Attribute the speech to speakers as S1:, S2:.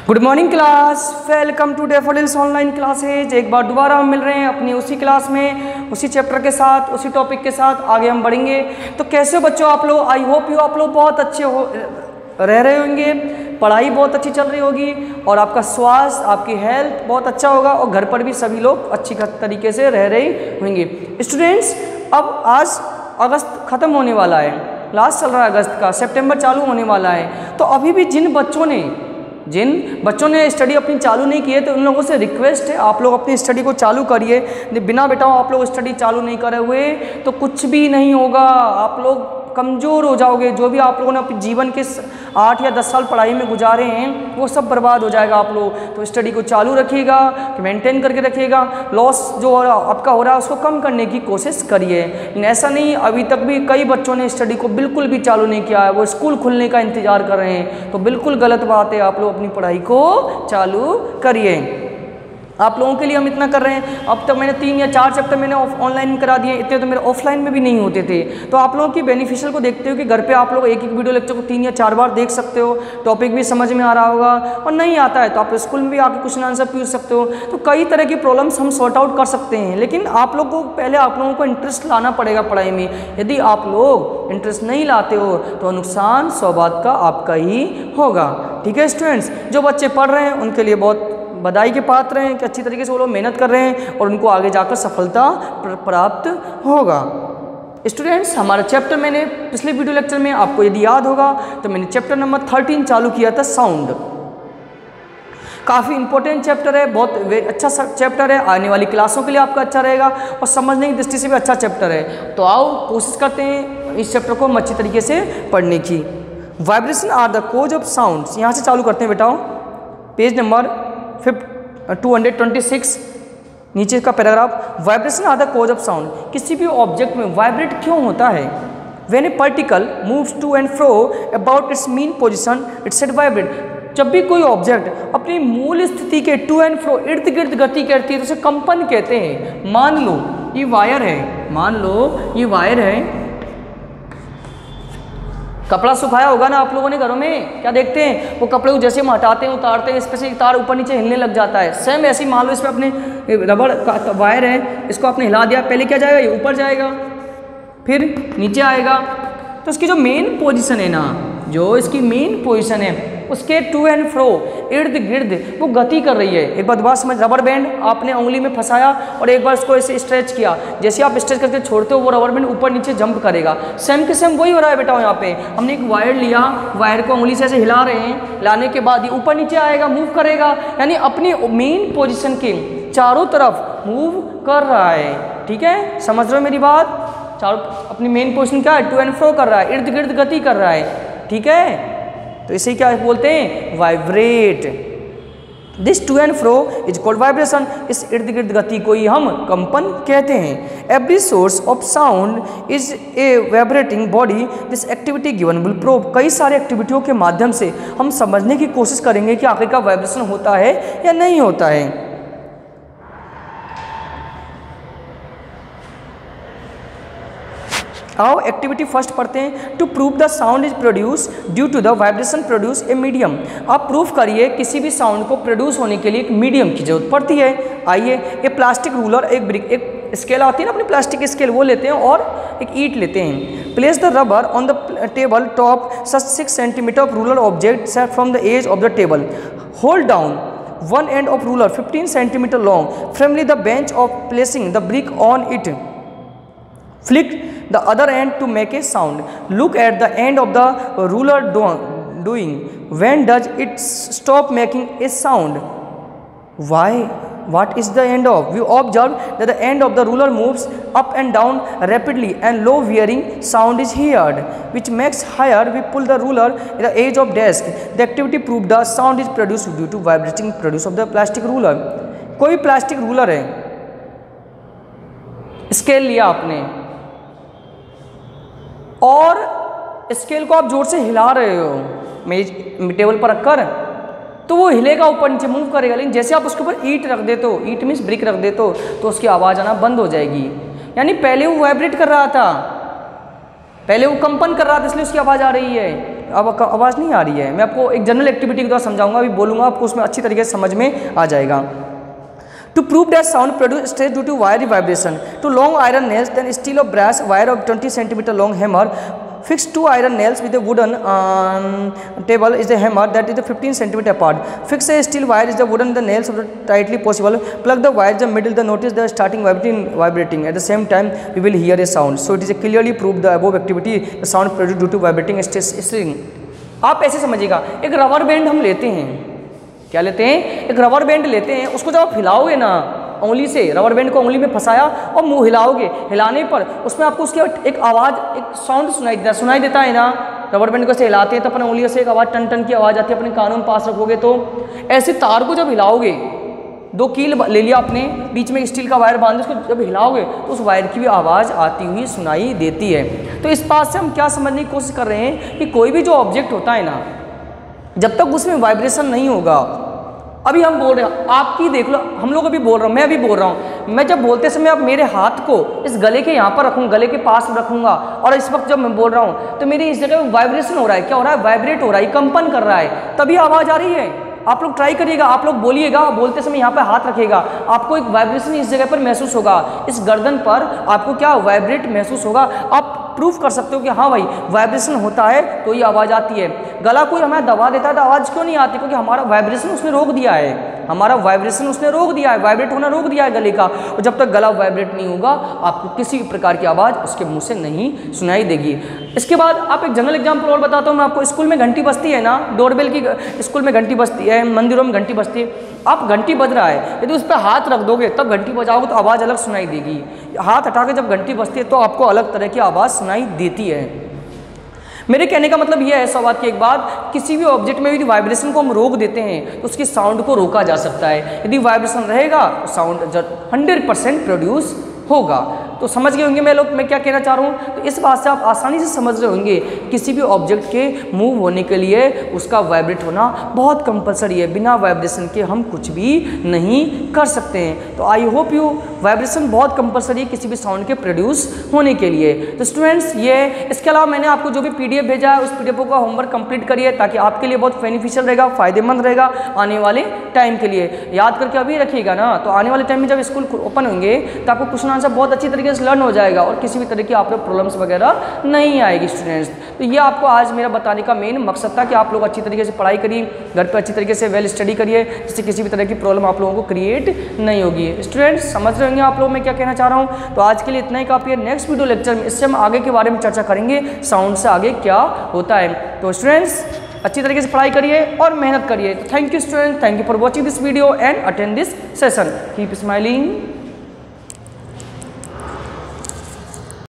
S1: Good morning class, welcome to Daffodils online classes. एक बार दोबारा हम मिल रहे हैं अपनी उसी क्लास में, उसी चैप्टर के साथ, उसी टॉपिक के साथ आगे हम बढ़ेंगे। तो कैसे हो बच्चों आप लोग? आई होप यू आप लोग बहुत अच्छे रह रहे होंगे, पढ़ाई बहुत अच्छी चल रही होगी और आपका स्वास्थ्य, आपकी हेल्थ बहुत अच्छा होगा और घर पर भी सभी लोग अच्छी तरीके से रह रहे होंगे। स्टूडेंट्स, अब आज अगस्त ख़त्म होने वाला है, क्लास चल रहा है अगस्त का, सितंबर चालू होने वाला है। तो अभी भी जिन बच्चों ने स्टडी अपनी चालू नहीं की है, तो उन लोगों से रिक्वेस्ट है आप लोग अपनी स्टडी को चालू करिए। बिना बेटा आप लोग स्टडी चालू नहीं करे हुए तो कुछ भी नहीं होगा, आप लोग कमज़ोर हो जाओगे। जो भी आप लोगों ने अपने जीवन के 8 या 10 साल पढ़ाई में गुजारे हैं वो सब बर्बाद हो जाएगा आप लोग। तो स्टडी को चालू रखिएगा, मेंटेन करके रखिएगा। लॉस जो आपका हो रहा है उसको कम करने की कोशिश करिए। ऐसा नहीं, अभी तक भी कई बच्चों ने स्टडी को बिल्कुल भी चालू नहीं किया है, वो स्कूल खुलने का इंतज़ार कर रहे हैं। तो बिल्कुल गलत बात है, आप लोग अपनी पढ़ाई को चालू करिए। आप लोगों के लिए हम इतना कर रहे हैं। अब तक मैंने 3 या 4 चैप्टर मैंने ऑनलाइन करा दिए, इतने तो मेरे ऑफलाइन में भी नहीं होते थे। तो आप लोगों की बेनिफिशियल को देखते हो कि घर पे आप लोग एक वीडियो लेक्चर को 3 या 4 बार देख सकते हो, टॉपिक भी समझ में आ रहा होगा। और नहीं आता है तो आप स्कूल में भी आके क्वेश्चन आंसर पूछ सकते हो। तो कई तरह की प्रॉब्लम्स हम सॉर्ट आउट कर सकते हैं, लेकिन आप लोग को पहले आप लोगों को इंटरेस्ट लाना पड़ेगा पढ़ाई में। यदि आप लोग इंटरेस्ट नहीं लाते हो तो नुकसान 100 बात का आपका ही होगा। ठीक है स्टूडेंट्स, जो बच्चे पढ़ रहे हैं उनके लिए बहुत बधाई के पात्र हैं कि अच्छी तरीके से वो लोग मेहनत कर रहे हैं और उनको आगे जाकर सफलता प्राप्त होगा। स्टूडेंट्स, हमारा चैप्टर मैंने पिछले वीडियो लेक्चर में आपको यदि याद होगा तो मैंने चैप्टर नंबर 13 चालू किया था, साउंड। काफ़ी इंपॉर्टेंट चैप्टर है, बहुत अच्छा चैप्टर है, आने वाली क्लासों के लिए आपका अच्छा रहेगा और समझने की दृष्टि से भी अच्छा चैप्टर है। तो आओ कोशिश करते हैं इस चैप्टर को हम अच्छी तरीके से पढ़ने की। Vibration are the cause of sounds, यहाँ से चालू करते हैं बेटाओ। पेज नंबर 226 नीचे का paragraph. Vibration are the cause of sound, किसी भी ऑब्जेक्ट में वाइब्रेट क्यों होता है? When a particle moves to and fro about its mean position it set vibrate. जब भी कोई ऑब्जेक्ट अपनी मूल स्थिति के टू एंड फ्रो इर्द गिर्द गति करती है तो उसे कंपन कहते हैं। मान लो ये वायर है, कपड़ा सुखाया होगा ना आप लोगों ने घरों में, क्या देखते हैं वो कपड़े को जैसे हम हटाते हैं उतारते हैं, इस पे से तार ऊपर नीचे हिलने लग जाता है। सेम ऐसे ही मान लो इसमें अपने रबड़ का वायर है, इसको आपने हिला दिया, पहले क्या जाएगा, ये ऊपर जाएगा फिर नीचे आएगा। तो इसकी जो मेन पोजीशन है ना, जो इसकी मेन पोजीशन है उसके टू एंड फ्रो इर्द गिर्द वो गति कर रही है। एक बात समझ, रबर बैंड आपने उंगली में फंसाया और एक बार इसको ऐसे स्ट्रेच किया, जैसे आप स्ट्रेच करके छोड़ते हो वो रबर बैंड ऊपर नीचे जंप करेगा। सेम के सेम वही हो रहा है बेटा। यहाँ पे हमने एक वायर लिया, वायर को उंगली से ऐसे हिला रहे हैं, लाने के बाद ये ऊपर नीचे आएगा, मूव करेगा, यानी अपनी मेन पोजिशन के चारों तरफ मूव कर रहा है। ठीक है, समझ रहे हो मेरी बात? चारों अपनी मेन पोजिशन क्या है, टू एंड फ्रो कर रहा है, इर्द गिर्द गति कर रहा है। ठीक है, तो इसे क्या बोलते हैं, vibrate. This to and fro is called vibration, इस इर्द गिर्द गति को ही हम कंपन कहते हैं। Every source of sound is a vibrating body, this activity given will prove. कई सारे एक्टिविटियों के माध्यम से हम समझने की कोशिश करेंगे कि आखिरकार वाइब्रेशन होता है या नहीं होता है। आओ एक्टिविटी फर्स्ट पढ़ते हैं। To prove the sound is produce due to the vibration produce a medium. आप प्रूफ करिए किसी भी साउंड को प्रोड्यूस होने के लिए एक मीडियम की जरूरत पड़ती है। आइए, एक प्लास्टिक रूलर, एक ब्रिक, एक स्केल आती है ना अपनी प्लास्टिक स्केल, वो लेते हैं और एक ईंट लेते हैं। Place the rubber on the table top such 6 centimetre of ruler object set from the edge of the table. Hold down one end of ruler 15 centimeter long firmly the bench of placing the brick on it. Flick the other end to make a sound. Look at the end of the ruler doing. When does it stop making a sound? Why? What is the end of? We observe that the end of the ruler moves up and down rapidly and low whirring sound is heard, which makes higher. We pull the ruler at the edge of desk. The activity proved the sound is produced due to vibrating produce of the plastic ruler. कोई plastic ruler है, scale लिया आपने और scale को आप जोर से हिला रहे हो मेज टेबल पर रखकर, तो वो हिलेगा, ऊपर नीचे मूव करेगा। लेकिन जैसे आप उसके ऊपर ईंट रख देते हो, ईंट मीन्स ब्रिक रख देते हो, तो उसकी आवाज़ आना बंद हो जाएगी। यानी पहले वो वाइब्रेट कर रहा था, पहले वो कंपन कर रहा था, इसलिए उसकी आवाज़ आ रही है। अब आवाज़ नहीं आ रही है, मैं आपको एक जनरल एक्टिविटी के द्वारा समझाऊंगा, अभी बोलूँगा, आपको उसमें अच्छी तरीके से समझ में आ जाएगा। To prove that sound produces stress due to wire vibration, to long iron nails, then steel or brass wire of 20 cm long hammer, fix 2 iron nails with a wooden table is a hammer that is 15 cm apart. Fix a steel wire is the wooden the nails tightly possible. Plug the wire in the middle. The notice the starting vibrating. At the same time, we will hear a sound. So it is a clearly proved the above activity the sound produced due to vibrating stress string. आप ऐसे समझिएगा, एक rubber band हम लेते हैं, क्या लेते हैं, एक रबर बैंड लेते हैं, उसको जब आप हिलाओगे ना उंगली से, रबर बैंड को उंगली में फंसाया और मुंह हिलाओगे, हिलाने पर उसमें आपको उसकी एक आवाज़, एक साउंड सुनाई देता है ना। रबर बैंड को ऐसे हिलाते हैं तो अपने उंगलियों से एक आवाज़, टन टन की आवाज़ आती है, अपने कानों में पास रखोगे तो ऐसे तार को जब हिलाओगे, 2 कील ले लिया आपने, बीच में स्टील का वायर बांध, उसको जब हिलाओगे तो उस वायर की भी आवाज़ आती हुई सुनाई देती है। तो इस बात से हम क्या समझने की कोशिश कर रहे हैं कि कोई भी जो ऑब्जेक्ट होता है ना, जब तक उसमें वाइब्रेशन नहीं होगा, अभी हम बोल रहे हैं, आपकी देख लो, हम लोग अभी बोल रहा हूँ, मैं अभी बोल रहा हूँ, मैं जब बोलते समय आप मेरे हाथ को इस गले के यहाँ पर रखूँ, गले के पास रखूँगा, और इस वक्त जब मैं बोल रहा हूँ तो मेरी इस जगह वाइब्रेशन हो रहा है, क्या हो रहा है, वाइब्रेट हो रहा है, कंपन कर रहा है, तभी आवाज़ आ रही है। आप लोग ट्राई करिएगा, आप लोग बोलिएगा, बोलते समय यहाँ पर हाथ रखिएगा, आपको एक वाइब्रेशन इस जगह पर महसूस होगा, इस गर्दन पर आपको क्या वाइब्रेट महसूस होगा। आप प्रूफ कर सकते हो कि हाँ भाई वाइब्रेशन होता है तो ये आवाज़ आती है। गला कोई हमें दबा देता है तो आवाज़ क्यों नहीं आती, क्योंकि हमारा वाइब्रेशन उसने रोक दिया है, हमारा वाइब्रेशन उसने रोक दिया है, वाइब्रेट होना रोक दिया है गले का। और जब तक गला वाइब्रेट नहीं होगा आपको किसी भी प्रकार की आवाज़ उसके मुंह से नहीं सुनाई देगी। इसके बाद आप एक जनरल एग्जाम्पल और बताता हूँ मैं आपको। स्कूल में घंटी बजती है ना, डोरबेल की स्कूल में घंटी बजती है, मंदिरों में घंटी बजती है। आप घंटी बज रहा है, यदि उस पर हाथ रख दोगे तब घंटी बजाओगे तो आवाज़ अलग सुनाई देगी। हाथ हटा के जब घंटी बजती है तो आपको अलग तरह की आवाज़ सुनाई देती है। मेरे कहने का मतलब यह है, सौ बात की एक बात, किसी भी ऑब्जेक्ट में यदि वाइब्रेशन को हम रोक देते हैं तो उसकी साउंड को रोका जा सकता है। यदि वाइब्रेशन रहेगा तो साउंड 100% प्रोड्यूस होगा। तो समझ गए होंगे मैं क्या कहना चाह रहा हूँ। तो इस बात से आप आसानी से समझ रहे होंगे किसी भी ऑब्जेक्ट के मूव होने के लिए उसका वाइब्रेट होना बहुत कंपलसरी है। बिना वाइब्रेशन के हम कुछ भी नहीं कर सकते हैं। तो आई होप यू वाइब्रेशन बहुत कंपलसरी है किसी भी साउंड के प्रोड्यूस होने के लिए। तो स्टूडेंट्स ये, इसके अलावा मैंने आपको जो भी PDF भेजा है उस PDF का होमवर्क कंप्लीट करिए ताकि आपके लिए बहुत बेनिफिशियल रहेगा, फ़ायदेमंद रहेगा आने वाले टाइम के लिए। याद करके अभी रखिएगा ना, तो आने वाले टाइम में जब स्कूल ओपन होंगे तो आपको क्वेश्चन आंसर बहुत अच्छी तरीके से लर्न हो जाएगा और किसी भी तरह की आप लोग प्रॉब्लम्स वगैरह नहीं आएगी स्टूडेंट्स। तो ये आपको आज मेरा बताने का मेन मकसद था कि आप लोग अच्छी तरीके से पढ़ाई करिए, घर पे अच्छी तरीके से वेल स्टडी करिए, जिससे किसी भी तरह की प्रॉब्लम आप लोगों को क्रिएट नहीं होगी। स्टूडेंट्स समझ रहे होंगे आप लोग मैं क्या कहना चाह रहा हूँ। तो आज के लिए इतना ही काफ़ी है। नेक्स्ट वीडियो लेक्चर में इससे हम आगे के बारे में चर्चा करेंगे, साउंड से आगे क्या होता है। तो स्टूडेंट्स अच्छी तरीके से पढ़ाई करिए और मेहनत करिए। तो thank you student, thank you for watching this video and attend this session. Keep smiling.